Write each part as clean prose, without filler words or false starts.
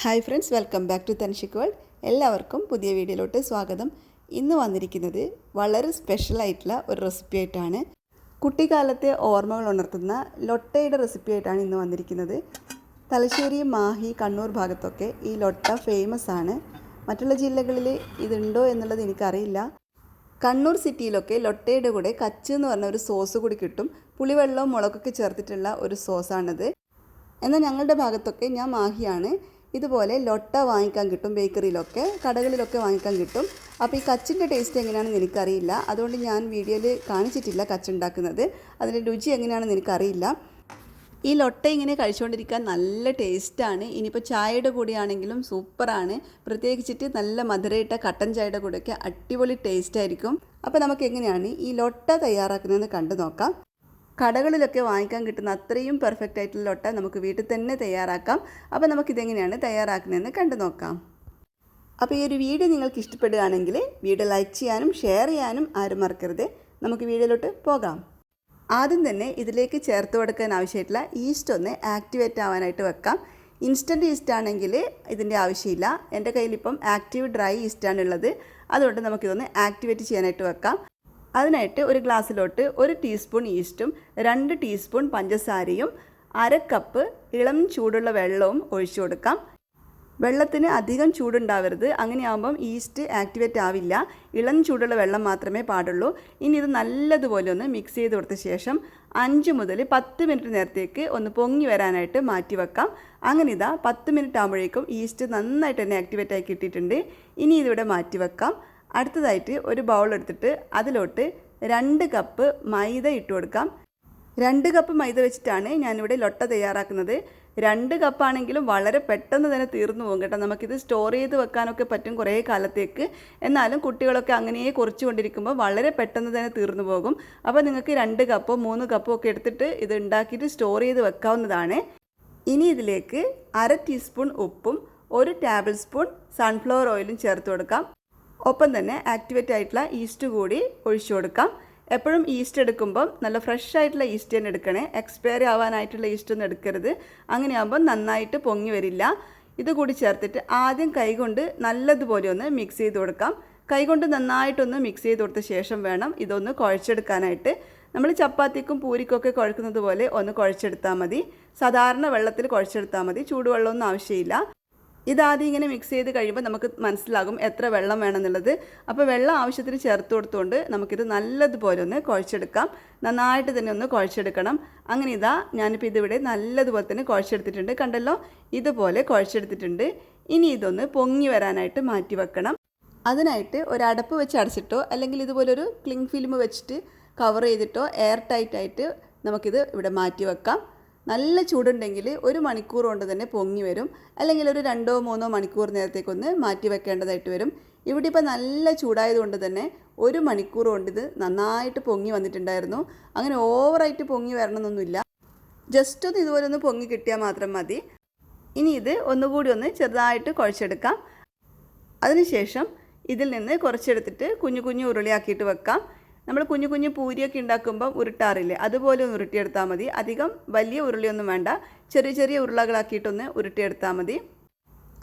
Hi friends, welcome back to Thanshik world. എല്ലാവർക്കും പുതിയ വീഡിയോയിലോട്ട് സ്വാഗതം. ഇന്ന് വന്നിരിക്കുന്നത് വളരെ സ്പെഷ്യലായിട്ടുള്ള ഒരു റെസിപ്പി ആയിട്ടാണ്. കുട്ടിക്കാലത്തെ ഓർമ്മകൾ ഉണർത്തുന്ന ലൊട്ടയുടെ റെസിപ്പി ആയിട്ടാണ് ഇന്ന് വന്നിരിക്കുന്നത്. തലശ്ശേരി, മാഹി, കണ്ണൂർ ഭാഗത്തൊക്കെ ഈ ലൊട്ട ഫേമസ് ആണ്. മറ്റുള്ള ജില്ലകളിൽ ഇതുണ്ടോ എന്നുള്ളത് എനിക്കറിയില്ല. കണ്ണൂർ സിറ്റിയിലൊക്കെ ലൊട്ടയുടെ കൂടെ കച്ച് എന്ന് പറഞ്ഞ ഒരു സോസ് കൂടി കിട്ടും. പുളിവെള്ളവും മുളകൊക്കെ ചേർത്തിട്ടുള്ള ഒരു സോസാണിത്. എന്നാൽ ഞങ്ങളുടെ ഭാഗത്തൊക്കെ, ഞാൻ മാഹിയാണ്, ഇതുപോലെ ലൊട്ട വാങ്ങിക്കാൻ കിട്ടും. ബേക്കറിയിലൊക്കെ, കടകളിലൊക്കെ വാങ്ങിക്കാൻ കിട്ടും. അപ്പോൾ ഈ കച്ചിൻ്റെ ടേസ്റ്റ് എങ്ങനെയാണെന്ന് എനിക്കറിയില്ല. അതുകൊണ്ട് ഞാൻ വീഡിയോയിൽ കാണിച്ചിട്ടില്ല കച്ച് ഉണ്ടാക്കുന്നത്. അതിൻ്റെ രുചി എങ്ങനെയാണെന്ന് എനിക്കറിയില്ല. ഈ ലൊട്ട ഇങ്ങനെ കഴിച്ചുകൊണ്ടിരിക്കാൻ നല്ല ടേസ്റ്റാണ്. ഇനിയിപ്പോൾ ചായയുടെ കൂടെയാണെങ്കിലും സൂപ്പറാണ്. പ്രത്യേകിച്ചിട്ട് നല്ല മധുരയിട്ട കട്ടൻ ചായയുടെ കൂടെയൊക്കെ അടിപൊളി ടേസ്റ്റ് ആയിരിക്കും. അപ്പോൾ നമുക്ക് എങ്ങനെയാണ് ഈ ലൊട്ട തയ്യാറാക്കുന്നതെന്ന് കണ്ടു നോക്കാം. കടകളിലൊക്കെ വാങ്ങിക്കാൻ കിട്ടുന്ന അത്രയും പെർഫെക്റ്റ് ആയിട്ടുള്ള ലൊട്ട നമുക്ക് വീട്ടിൽ തന്നെ തയ്യാറാക്കാം. അപ്പോൾ നമുക്കിതെങ്ങനെയാണ് തയ്യാറാക്കുന്നതെന്ന് കണ്ടു നോക്കാം. അപ്പോൾ ഈ ഒരു വീഡിയോ നിങ്ങൾക്ക് ഇഷ്ടപ്പെടുകയാണെങ്കിൽ വീഡിയോ ലൈക്ക് ചെയ്യാനും ഷെയർ ചെയ്യാനും ആരും മറക്കരുത്. നമുക്ക് വീഡിയോയിലോട്ട് പോകാം. ആദ്യം തന്നെ ഇതിലേക്ക് ചേർത്ത് കൊടുക്കാൻ ആവശ്യമായിട്ടുള്ള ഈസ്റ്റ് ഒന്ന് ആക്ടിവേറ്റ് ആവാനായിട്ട് വെക്കാം. ഇൻസ്റ്റൻറ്റ് ഈസ്റ്റ് ആണെങ്കിൽ ഇതിൻ്റെ ആവശ്യമില്ല. എൻ്റെ കയ്യിലിപ്പം ആക്റ്റീവ് ഡ്രൈ ഈസ്റ്റാണുള്ളത്. അതുകൊണ്ട് നമുക്കിതൊന്ന് ആക്ടിവേറ്റ് ചെയ്യാനായിട്ട് വെക്കാം. അതിനായിട്ട് ഒരു ഗ്ലാസ്സിലോട്ട് 1 ടീസ്പൂൺ ഈസ്റ്റും 2 ടീസ്പൂൺ പഞ്ചസാരയും 1/2 കപ്പ് ഇളം ചൂടുള്ള വെള്ളവും ഒഴിച്ചു കൊടുക്കാം. വെള്ളത്തിന് അധികം ചൂടുണ്ടാവരുത്. അങ്ങനെയാകുമ്പം ഈസ്റ്റ് ആക്ടിവേറ്റ് ആവില്ല. ഇളം ചൂടുള്ള വെള്ളം മാത്രമേ പാടുള്ളൂ. ഇനി ഇത് നല്ലതുപോലെ ഒന്ന് മിക്സ് ചെയ്ത് കൊടുത്ത ശേഷം 5 മുതൽ 10 മിനിറ്റ് നേരത്തേക്ക് ഒന്ന് പൊങ്ങി വരാനായിട്ട് മാറ്റി വെക്കാം. അങ്ങനെ ഇതാ 10 മിനിറ്റ് ആകുമ്പോഴേക്കും ഈസ്റ്റ് നന്നായിട്ട് തന്നെ ആക്ടിവേറ്റ് ആയി കിട്ടിയിട്ടുണ്ട്. ഇനി ഇതിവിടെ മാറ്റി വെക്കാം. അടുത്തതായിട്ട് ഒരു ബൗൾ എടുത്തിട്ട് അതിലോട്ട് 2 കപ്പ് മൈദ ഇട്ട് കൊടുക്കാം. 2 കപ്പ് മൈദ വെച്ചിട്ടാണ് ഞാനിവിടെ ലൊട്ട തയ്യാറാക്കുന്നത്. 2 കപ്പാണെങ്കിലും വളരെ പെട്ടെന്ന് തന്നെ തീർന്നു പോകും കേട്ടോ. നമുക്കിത് സ്റ്റോർ ചെയ്ത് വെക്കാനൊക്കെ പറ്റും കുറേ കാലത്തേക്ക്. എന്നാലും കുട്ടികളൊക്കെ അങ്ങനെ കുറച്ചുകൊണ്ടിരിക്കുമ്പോൾ വളരെ പെട്ടെന്ന് തന്നെ തീർന്നു പോകും. അപ്പോൾ നിങ്ങൾക്ക് 2 കപ്പോ 3 കപ്പോ ഒക്കെ എടുത്തിട്ട് ഇത് ഉണ്ടാക്കിയിട്ട് സ്റ്റോർ ചെയ്ത് വെക്കാവുന്നതാണ്. ഇനി ഇതിലേക്ക് 1/2 ടീസ്പൂൺ ഉപ്പും 1 ടേബിൾ സ്പൂൺ സൺഫ്ലവർ ഓയിലും ചേർത്ത് കൊടുക്കാം. ഒപ്പം തന്നെ ആക്ടിവേറ്റ് ആയിട്ടുള്ള ഈസ്റ്റ് കൂടി ഒഴിച്ചു കൊടുക്കാം. എപ്പോഴും ഈസ്റ്റ് എടുക്കുമ്പം നല്ല ഫ്രഷ് ആയിട്ടുള്ള ഈസ്റ്റ് തന്നെ എടുക്കണേ. എക്സ്പയറി ആവാനായിട്ടുള്ള ഈസ്റ്റ് ഒന്നും എടുക്കരുത്. അങ്ങനെയാകുമ്പോൾ നന്നായിട്ട് പൊങ്ങി വരില്ല. ഇതുകൂടി ചേർത്തിട്ട് ആദ്യം കൈകൊണ്ട് നല്ലതുപോലെ ഒന്ന് മിക്സ് ചെയ്ത് കൊടുക്കാം. കൈകൊണ്ട് നന്നായിട്ടൊന്ന് മിക്സ് ചെയ്ത് കൊടുത്ത ശേഷം വേണം ഇതൊന്ന് കുഴച്ചെടുക്കാനായിട്ട്. നമ്മൾ ചപ്പാത്തിക്കും പൂരിക്കൊക്കെ കുഴക്കുന്നത് പോലെ ഒന്ന് കുഴച്ചെടുത്താൽ മതി. സാധാരണ വെള്ളത്തിൽ കുഴച്ചെടുത്താൽ മതി. ചൂടുവെള്ളമൊന്നും ആവശ്യമില്ല. ഇതാദ്യം ഇങ്ങനെ മിക്സ് ചെയ്ത് കഴിയുമ്പോൾ നമുക്ക് മനസ്സിലാകും എത്ര വെള്ളം വേണമെന്നുള്ളത്. അപ്പോൾ വെള്ളം ആവശ്യത്തിന് ചേർത്ത് കൊടുത്തുകൊണ്ട് നമുക്കിത് നല്ലതുപോലെ ഒന്ന് കുഴച്ചെടുക്കാം. നന്നായിട്ട് തന്നെ ഒന്ന് കുഴച്ചെടുക്കണം. അങ്ങനെ ഇതാ ഞാനിപ്പോൾ ഇതിവിടെ നല്ലതുപോലെ തന്നെ കുഴച്ചെടുത്തിട്ടുണ്ട്. കണ്ടല്ലോ, ഇതുപോലെ കുഴച്ചെടുത്തിട്ടുണ്ട്. ഇനി ഇതൊന്ന് പൊങ്ങി വരാനായിട്ട് മാറ്റി വെക്കണം. അതിനായിട്ട് ഒരു അടപ്പ് വെച്ച് അടച്ചിട്ടോ അല്ലെങ്കിൽ ഇതുപോലൊരു ക്ലിങ് ഫിലിം വെച്ചിട്ട് കവർ ചെയ്തിട്ടോ എയർ ടൈറ്റായിട്ട് നമുക്കിത് ഇവിടെ മാറ്റി വെക്കാം. നല്ല ചൂടുണ്ടെങ്കിൽ 1 മണിക്കൂർ കൊണ്ട് തന്നെ പൊങ്ങി വരും. അല്ലെങ്കിൽ ഒരു 2-3 മണിക്കൂർ നേരത്തേക്കൊന്ന് മാറ്റി വെക്കേണ്ടതായിട്ട് വരും. ഇവിടെ ഇപ്പോൾ നല്ല ചൂടായതുകൊണ്ട് തന്നെ 1 മണിക്കൂർ കൊണ്ട് ഇത് നന്നായിട്ട് പൊങ്ങി വന്നിട്ടുണ്ടായിരുന്നു. അങ്ങനെ ഓവറായിട്ട് പൊങ്ങി വരണമെന്നൊന്നുമില്ല. ജസ്റ്റ് ഒന്ന് ഇതുപോലെ ഒന്ന് പൊങ്ങി കിട്ടിയാൽ മാത്രം മതി. ഇനി ഇത് ഒന്നുകൂടി ഒന്ന് ചെറുതായിട്ട് കുഴച്ചെടുക്കാം. അതിനുശേഷം ഇതിൽ നിന്ന് കുറച്ചെടുത്തിട്ട് കുഞ്ഞു കുഞ്ഞു ഉരുളിയാക്കിയിട്ട് വെക്കാം. നമ്മൾ കുഞ്ഞു കുഞ്ഞു പൂരിയൊക്കെ ഉണ്ടാക്കുമ്പം ഉരുട്ടാറില്ലേ, അതുപോലെ ഒന്ന് ഉരുട്ടിയെടുത്താൽ മതി. അധികം വലിയ ഉരുളിയൊന്നും വേണ്ട. ചെറിയ ചെറിയ ഉരുളകളാക്കിയിട്ടൊന്ന് ഉരുട്ടിയെടുത്താൽ മതി.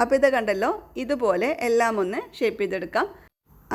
അപ്പോൾ ഇത് കണ്ടല്ലോ, ഇതുപോലെ എല്ലാം ഒന്ന് ഷേപ്പ് ചെയ്തെടുക്കാം.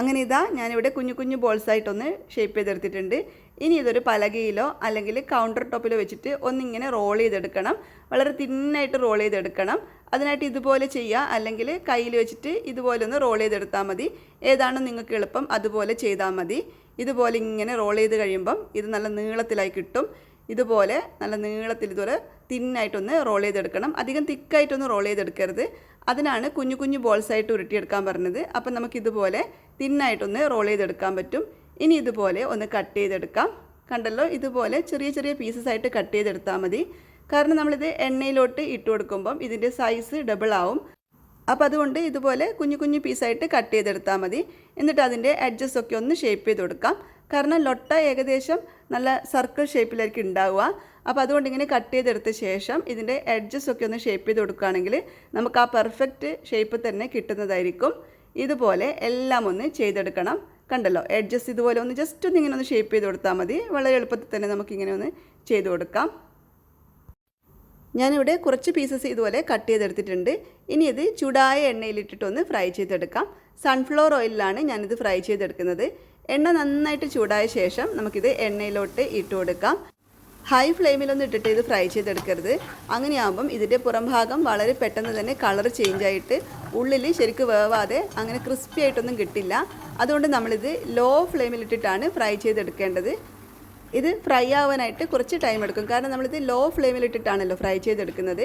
അങ്ങനെ ഇതാ ഞാനിവിടെ കുഞ്ഞു കുഞ്ഞു ബോൾസായിട്ടൊന്ന് ഷേപ്പ് ചെയ്തെടുത്തിട്ടുണ്ട്. ഇനി ഇതൊരു പലകയിലോ അല്ലെങ്കിൽ കൗണ്ടർ ടോപ്പിലോ വെച്ചിട്ട് ഒന്നിങ്ങനെ റോൾ ചെയ്തെടുക്കണം. വളരെ തിന്നായിട്ട് റോൾ ചെയ്തെടുക്കണം. അതിനായിട്ട് ഇതുപോലെ ചെയ്യുക, അല്ലെങ്കിൽ കയ്യിൽ വെച്ചിട്ട് ഇതുപോലെ ഒന്ന് റോൾ ചെയ്തെടുത്താൽ മതി. ഏതാണോ നിങ്ങൾക്ക് എളുപ്പം അതുപോലെ ചെയ്താൽ മതി. ഇതുപോലെ ഇങ്ങനെ റോൾ ചെയ്ത് കഴിയുമ്പം ഇത് നല്ല നീളത്തിലായി കിട്ടും. ഇതുപോലെ നല്ല നീളത്തിൽ ഇതുപോലെ തിന്നായിട്ടൊന്ന് റോൾ ചെയ്തെടുക്കണം. അധികം തിക്കായിട്ടൊന്ന് റോൾ ചെയ്തെടുക്കരുത്. അതിനാണ് കുഞ്ഞു കുഞ്ഞു ബോൾസായിട്ട് ഉരുട്ടിയെടുക്കാൻ പറഞ്ഞത്. അപ്പം നമുക്കിതുപോലെ തിന്നായിട്ടൊന്ന് റോൾ ചെയ്തെടുക്കാൻ പറ്റും. ഇനി ഇതുപോലെ ഒന്ന് കട്ട് ചെയ്തെടുക്കാം. കണ്ടല്ലോ, ഇതുപോലെ ചെറിയ ചെറിയ പീസസ് ആയിട്ട് കട്ട് ചെയ്തെടുത്താൽ മതി. കാരണം നമ്മളിത് എണ്ണയിലോട്ട് ഇട്ട് കൊടുക്കുമ്പം ഇതിൻ്റെ സൈസ് ഡബിൾ ആവും. അപ്പോൾ അതുകൊണ്ട് ഇതുപോലെ കുഞ്ഞു കുഞ്ഞു പീസായിട്ട് കട്ട് ചെയ്തെടുത്താൽ മതി. എന്നിട്ട് അതിൻ്റെ എഡ്ജസ് ഒക്കെ ഒന്ന് ഷേപ്പ് ചെയ്ത് കൊടുക്കാം. കാരണം ലൊട്ട ഏകദേശം നല്ല സർക്കിൾ ഷേപ്പിലായിരിക്കും ഉണ്ടാവുക. അപ്പോൾ അതുകൊണ്ട് ഇങ്ങനെ കട്ട് ചെയ്തെടുത്ത ശേഷം ഇതിൻ്റെ എഡ്ജസ് ഒക്കെ ഒന്ന് ഷേപ്പ് ചെയ്ത് കൊടുക്കുകയാണെങ്കിൽ നമുക്ക് ആ പെർഫെക്റ്റ് ഷേപ്പ് തന്നെ കിട്ടുന്നതായിരിക്കും. ഇതുപോലെ എല്ലാം ഒന്ന് ചെയ്തെടുക്കണം. കണ്ടല്ലോ, എഡ്ജസ് ഇതുപോലെ ഒന്ന് ജസ്റ്റ് ഒന്ന് ഇങ്ങനെ ഒന്ന് ഷേപ്പ് ചെയ്ത് കൊടുത്താൽ മതി. വളരെ എളുപ്പത്തിൽ തന്നെ നമുക്കിങ്ങനെ ഒന്ന് ചെയ്ത് കൊടുക്കാം. ഞാനിവിടെ കുറച്ച് പീസസ് ഇതുപോലെ കട്ട് ചെയ്തെടുത്തിട്ടുണ്ട്. ഇനി ഇത് ചൂടായ എണ്ണയിലിട്ടിട്ടൊന്ന് ഫ്രൈ ചെയ്തെടുക്കാം. സൺഫ്ലവർ ഓയിലാണ് ഞാനിത് ഫ്രൈ ചെയ്തെടുക്കുന്നത്. എണ്ണ നന്നായിട്ട് ചൂടായ ശേഷം നമുക്കിത് എണ്ണയിലോട്ട് ഇട്ട് കൊടുക്കാം. ഹൈ ഫ്ലെയിമിലൊന്നും ഇട്ടിട്ട് ഇത് ഫ്രൈ ചെയ്തെടുക്കരുത്. അങ്ങനെയാകുമ്പം ഇതിൻ്റെ പുറം ഭാഗം വളരെ പെട്ടെന്ന് തന്നെ കളർ ചേഞ്ച് ആയിട്ട് ഉള്ളിൽ ശരിക്കും വേവാതെ അങ്ങനെ ക്രിസ്പി ആയിട്ടൊന്നും കിട്ടില്ല. അതുകൊണ്ട് നമ്മളിത് ലോ ഫ്ലെയിമിലിട്ടിട്ടാണ് ഫ്രൈ ചെയ്തെടുക്കേണ്ടത്. ഇത് ഫ്രൈ ആവാനായിട്ട് കുറച്ച് ടൈം എടുക്കും. കാരണം നമ്മളിത് ലോ ഫ്ലെയിമിലിട്ടിട്ടാണല്ലോ ഫ്രൈ ചെയ്തെടുക്കുന്നത്.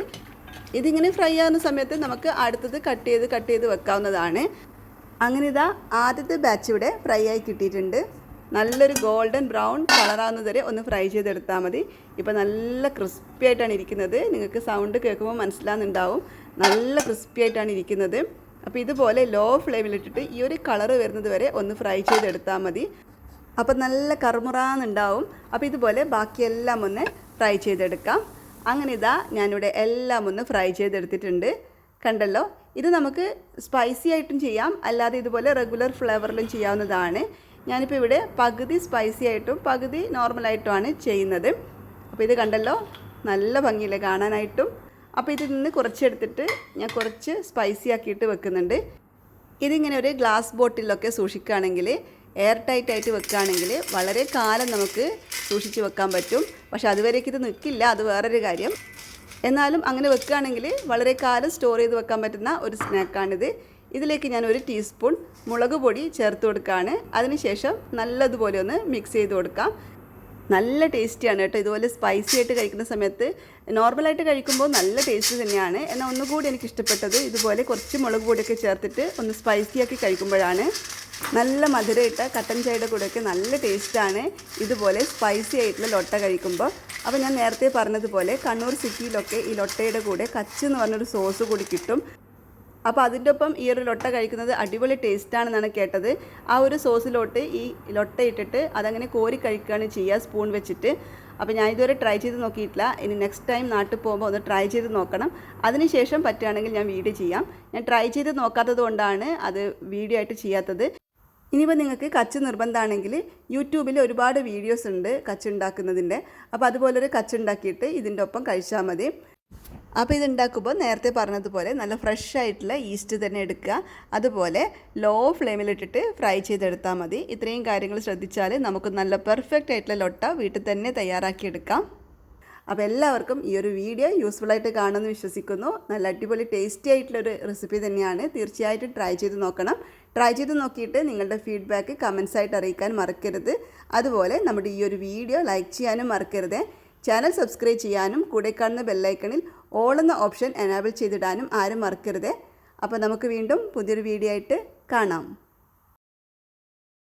ഇതിങ്ങനെ ഫ്രൈ ആവുന്ന സമയത്ത് നമുക്ക് അടുത്തത് കട്ട് ചെയ്ത് വെക്കാവുന്നതാണ്. അങ്ങനെ ഇതാ ആദ്യത്തെ ബാച്ച് ഇവിടെ ഫ്രൈ ആയി കിട്ടിയിട്ടുണ്ട്. നല്ലൊരു ഗോൾഡൻ ബ്രൗൺ കളറാകുന്നത് വരെ ഒന്ന് ഫ്രൈ ചെയ്തെടുത്താൽ മതി. ഇപ്പോൾ നല്ല ക്രിസ്പി ആയിട്ടാണ് ഇരിക്കുന്നത്. നിങ്ങൾക്ക് സൗണ്ട് കേൾക്കുമ്പോൾ മനസ്സിലാകുന്നുണ്ടാവും. നല്ല ക്രിസ്പി ആയിട്ടാണ് ഇരിക്കുന്നത്. അപ്പോൾ ഇതുപോലെ ലോ ഫ്ലെയിമിലിട്ടിട്ട് ഈ ഒരു കളറ് വരുന്നത് വരെ ഒന്ന് ഫ്രൈ ചെയ്തെടുത്താൽ മതി. അപ്പോൾ നല്ല കറുമുറാന്നുണ്ടാവും. അപ്പോൾ ഇതുപോലെ ബാക്കിയെല്ലാം ഒന്ന് ഫ്രൈ ചെയ്തെടുക്കാം. അങ്ങനെ ഇതാ ഞാനിവിടെ എല്ലാം ഒന്ന് ഫ്രൈ ചെയ്തെടുത്തിട്ടുണ്ട്. കണ്ടല്ലോ, ഇത് നമുക്ക് സ്പൈസി ആയിട്ടും ചെയ്യാം, അല്ലാതെ ഇതുപോലെ റെഗുലർ ഫ്ലേവറിലും ചെയ്യാവുന്നതാണ്. ഞാനിപ്പോൾ ഇവിടെ പകുതി സ്പൈസി ആയിട്ടും പകുതി നോർമലായിട്ടുമാണ് ചെയ്യുന്നത്. അപ്പോൾ ഇത് കണ്ടല്ലോ, നല്ല ഭംഗിയില്ലേ കാണാനായിട്ടും. അപ്പോൾ ഇതിൽ നിന്ന് കുറച്ചെടുത്തിട്ട് ഞാൻ കുറച്ച് സ്പൈസി ആക്കിയിട്ട് വെക്കുന്നുണ്ട്. ഇതിങ്ങനെ ഒരു ഗ്ലാസ് ബോട്ടിലൊക്കെ സൂക്ഷിക്കുകയാണെങ്കിൽ, എയർ ടൈറ്റ് ആയിട്ട് വെക്കുകയാണെങ്കിൽ വളരെ കാലം നമുക്ക് സൂക്ഷിച്ച് വെക്കാൻ പറ്റും. പക്ഷെ അതുവരേക്ക് ഇത് നിൽക്കില്ല, അത് വേറൊരു കാര്യം. എന്നാലും അങ്ങനെ വെക്കുകയാണെങ്കിൽ വളരെ കാലം സ്റ്റോർ ചെയ്ത് വെക്കാൻ പറ്റുന്ന ഒരു സ്നാക്കാണിത്. ഇതിലേക്ക് ഞാൻ 1 ടീസ്പൂൺ മുളക് പൊടി ചേർത്ത് കൊടുക്കുകയാണ്. അതിനുശേഷം നല്ലതുപോലെ ഒന്ന് മിക്സ് ചെയ്ത് കൊടുക്കാം. നല്ല ടേസ്റ്റിയാണ് കേട്ടോ. ഇതുപോലെ സ്പൈസി ആയിട്ട് കഴിക്കുന്ന സമയത്ത് നോർമലായിട്ട് കഴിക്കുമ്പോൾ നല്ല ടേസ്റ്റ് തന്നെയാണ്. എന്നാൽ ഒന്നുകൂടി എനിക്ക് ഇഷ്ടപ്പെട്ടത് ഇതുപോലെ കുറച്ച് മുളക് പൊടിയൊക്കെ ചേർത്തിട്ട് ഒന്ന് സ്പൈസി ആക്കി കഴിക്കുമ്പോഴാണ്. നല്ല മധുരമിട്ട കട്ടൻ ചായയുടെ കൂടെയൊക്കെ നല്ല ടേസ്റ്റാണ് ഇതുപോലെ സ്പൈസി ആയിട്ടുള്ള ലൊട്ട കഴിക്കുമ്പോൾ. അപ്പോൾ ഞാൻ നേരത്തെ പറഞ്ഞതുപോലെ കണ്ണൂർ സിറ്റിയിലൊക്കെ ഈ ലൊട്ടയുടെ കൂടെ കച്ച് എന്ന് പറഞ്ഞൊരു സോസ് കൂടി കിട്ടും. അപ്പോൾ അതിൻ്റെ ഒപ്പം ഈ ഒരു ലൊട്ട കഴിക്കുന്നത് അടിപൊളി ടേസ്റ്റാണെന്നാണ് കേട്ടത്. ആ ഒരു സോസിലോട്ട് ഈ ലൊട്ട ഇട്ടിട്ട് അതങ്ങനെ കോരി കഴിക്കുകയാണ് ചെയ്യുക, സ്പൂൺ വെച്ചിട്ട്. അപ്പോൾ ഞാൻ ഇതുവരെ ട്രൈ ചെയ്ത് നോക്കിയിട്ടില്ല. ഇനി നെക്സ്റ്റ് ടൈം നാട്ടിൽ പോകുമ്പോൾ ഒന്ന് ട്രൈ ചെയ്ത് നോക്കണം. അതിനുശേഷം പറ്റുകയാണെങ്കിൽ ഞാൻ വീഡിയോ ചെയ്യാം. ഞാൻ ട്രൈ ചെയ്ത് നോക്കാത്തത് കൊണ്ടാണ് അത് വീഡിയോ ആയിട്ട് ചെയ്യാത്തത്. ഇനിയിപ്പോൾ നിങ്ങൾക്ക് കച്ച് നിർബന്ധമാണെങ്കിൽ യൂട്യൂബിൽ ഒരുപാട് വീഡിയോസ് ഉണ്ട് കച്ച് ഉണ്ടാക്കുന്നതിൻ്റെ. അപ്പോൾ അതുപോലൊരു കച്ച് ഉണ്ടാക്കിയിട്ട് ഇതിൻ്റെ ഒപ്പം കഴിച്ചാൽ മതി. അപ്പോൾ ഇതുണ്ടാക്കുമ്പോൾ നേരത്തെ പറഞ്ഞതുപോലെ നല്ല ഫ്രഷ് ആയിട്ടുള്ള ഈസ്റ്റ് തന്നെ എടുക്കുക. അതുപോലെ ലോ ഫ്ലെയിമിലിട്ടിട്ട് ഫ്രൈ ചെയ്തെടുത്താൽ മതി. ഇത്രയും കാര്യങ്ങൾ ശ്രദ്ധിച്ചാൽ നമുക്ക് നല്ല പെർഫെക്റ്റ് ആയിട്ടുള്ള ലൊട്ട വീട്ടിൽ തന്നെ തയ്യാറാക്കിയെടുക്കാം. അപ്പോൾ എല്ലാവർക്കും ഈ ഒരു വീഡിയോ യൂസ്ഫുള്ളായിട്ട് കാണുമെന്ന് വിശ്വസിക്കുന്നു. നല്ല അടിപൊളി ടേസ്റ്റി ആയിട്ടുള്ളൊരു റെസിപ്പി തന്നെയാണ്. തീർച്ചയായിട്ടും ട്രൈ ചെയ്ത് നോക്കണം. ട്രൈ ചെയ്ത് നോക്കിയിട്ട് നിങ്ങളുടെ ഫീഡ്ബാക്ക് കമൻസ് ആയിട്ട് അറിയിക്കാൻ മറക്കരുത്. അതുപോലെ നമ്മുടെ ഈ ഒരു വീഡിയോ ലൈക്ക് ചെയ്യാനും മറക്കരുത്. ചാനൽ സബ്സ്ക്രൈബ് ചെയ്യാനും കൂടെ കാണുന്ന ബെല്ലൈക്കണിൽ ഓൾ എന്ന ഓപ്ഷൻ എനാബിൾ ചെയ്തിടാനും ആരും മറക്കരുത്. അപ്പോൾ നമുക്ക് വീണ്ടും പുതിയൊരു വീഡിയോ ആയിട്ട് കാണാം.